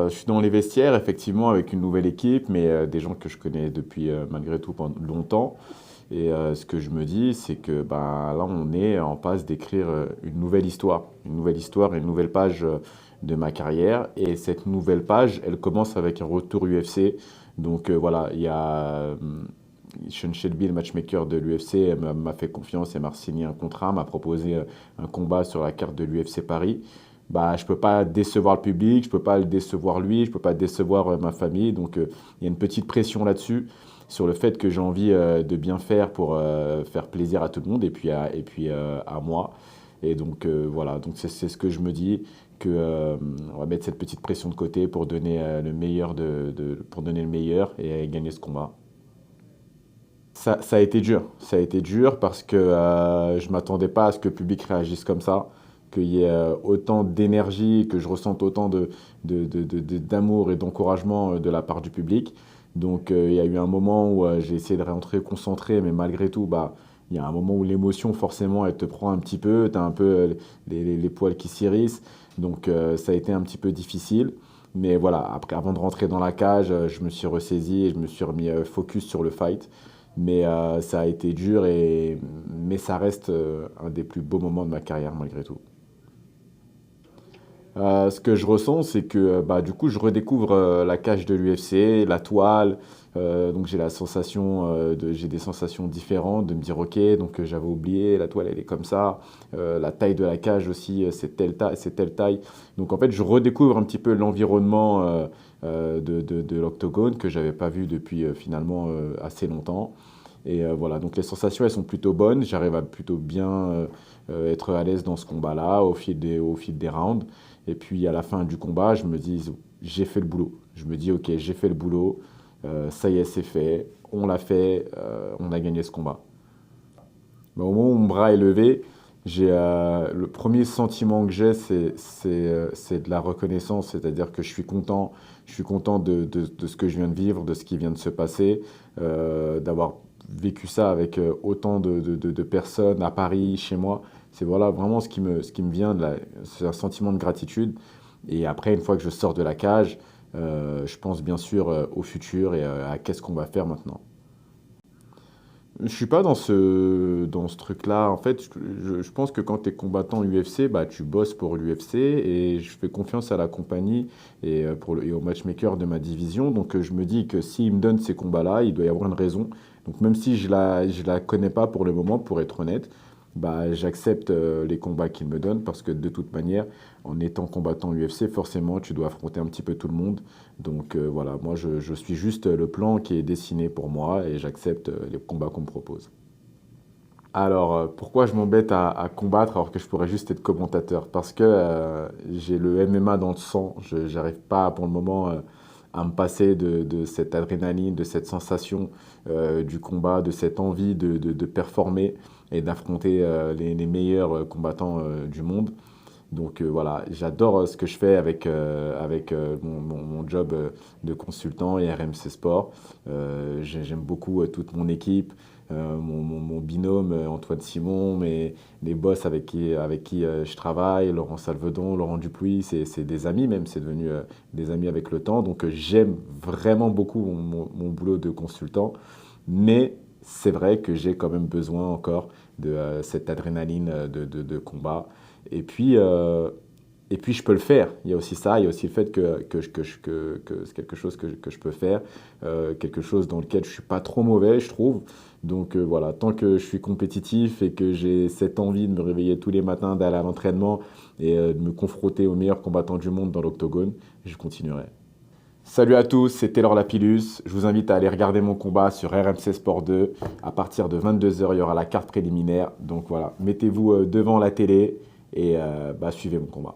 Je suis dans les vestiaires, effectivement, avec une nouvelle équipe, mais des gens que je connais depuis malgré tout pendant longtemps. Et ce que je me dis, c'est que bah, là, on est en passe d'écrire une nouvelle histoire, une nouvelle page de ma carrière. Et cette nouvelle page, elle commence avec un retour UFC. Donc voilà, il y a Sean Shelby, le matchmaker de l'UFC, m'a fait confiance et m'a signé un contrat, m'a proposé un combat sur la carte de l'UFC Paris. Bah, je peux pas décevoir le public, je peux pas le décevoir lui, je peux pas décevoir ma famille. Donc, il y a une petite pression là-dessus, sur le fait que j'ai envie de bien faire pour faire plaisir à tout le monde et puis à moi. Et donc, voilà, donc c'est ce que je me dis, que on va mettre cette petite pression de côté pour donner le meilleur pour donner le meilleur et gagner ce combat. Ça a été dur. Ça a été dur parce que je m'attendais pas à ce que le public réagisse comme ça, qu'il y ait autant d'énergie, que je ressente autant d'amour et d'encouragement de la part du public. Donc il y a eu un moment où j'ai essayé de rentrer concentré, mais malgré tout, bah, il y a un moment où l'émotion, forcément, elle te prend un petit peu, tu as un peu les poils qui s'hérissent. Donc ça a été un petit peu difficile. Mais voilà, après, avant de rentrer dans la cage, je me suis ressaisi et je me suis remis focus sur le fight. Mais ça a été dur, mais ça reste un des plus beaux moments de ma carrière malgré tout. Ce que je ressens, c'est que bah, du coup, je redécouvre la cage de l'UFC, la toile. Donc j'ai des sensations différentes, de me dire ok, donc j'avais oublié, la toile elle est comme ça, la taille de la cage aussi, c'est telle taille. Donc en fait, je redécouvre un petit peu l'environnement de l'octogone que j'avais pas vu depuis finalement assez longtemps. Et voilà, donc les sensations, elles sont plutôt bonnes. J'arrive à plutôt bien être à l'aise dans ce combat-là au fil des rounds. Et puis à la fin du combat, je me dis, j'ai fait le boulot. Je me dis, ok, j'ai fait le boulot. Ça y est, c'est fait. On l'a fait. On a gagné ce combat. Mais au moment où mon bras est levé, le premier sentiment que j'ai, c'est de la reconnaissance. C'est-à-dire que je suis content de ce que je viens de vivre, de ce qui vient de se passer, d'avoir vécu ça avec autant de personnes à Paris, chez moi. C'est voilà vraiment ce qui me vient c'est un sentiment de gratitude. Et après, une fois que je sors de la cage, je pense bien sûr au futur et à qu'est-ce qu'on va faire maintenant. Je suis pas dans ce truc-là. En fait, je pense que quand tu es combattant UFC, bah, tu bosses pour l'UFC et je fais confiance à la compagnie et au matchmaker de ma division. Donc, je me dis que s'il me donne ces combats-là, il doit y avoir une raison. Donc, même si je la connais pas pour le moment, pour être honnête, bah, j'accepte les combats qu'il me donne parce que de toute manière, en étant combattant UFC, forcément, tu dois affronter un petit peu tout le monde. Donc voilà, moi je suis juste le plan qui est dessiné pour moi et j'accepte les combats qu'on me propose. Alors pourquoi je m'embête à combattre alors que je pourrais juste être commentateur? Parce que j'ai le MMA dans le sang, je n'arrive pas pour le moment à me passer de cette adrénaline, de cette sensation du combat, de cette envie de performer et d'affronter les meilleurs combattants du monde. Donc voilà, j'adore ce que je fais avec mon job de consultant et RMC Sport. J'aime beaucoup toute mon équipe, mon binôme Antoine Simon, les boss avec qui je travaille, Laurent Salvedon, Laurent Dupuis, c'est des amis même, c'est devenu des amis avec le temps. Donc j'aime vraiment beaucoup mon boulot de consultant, mais c'est vrai que j'ai quand même besoin encore de cette adrénaline de combat. Et puis, euh, et puis, je peux le faire. Il y a aussi ça, il y a aussi le fait que c'est quelque chose que je peux faire, quelque chose dans lequel je suis pas trop mauvais, je trouve. Donc voilà, tant que je suis compétitif et que j'ai cette envie de me réveiller tous les matins, d'aller à l'entraînement et de me confronter aux meilleurs combattants du monde dans l'octogone, je continuerai. Salut à tous, c'est Taylor Lapillus. Je vous invite à aller regarder mon combat sur RMC Sport 2. À partir de 22 h, il y aura la carte préliminaire. Donc voilà, mettez-vous devant la télé et bah, suivez mon combat.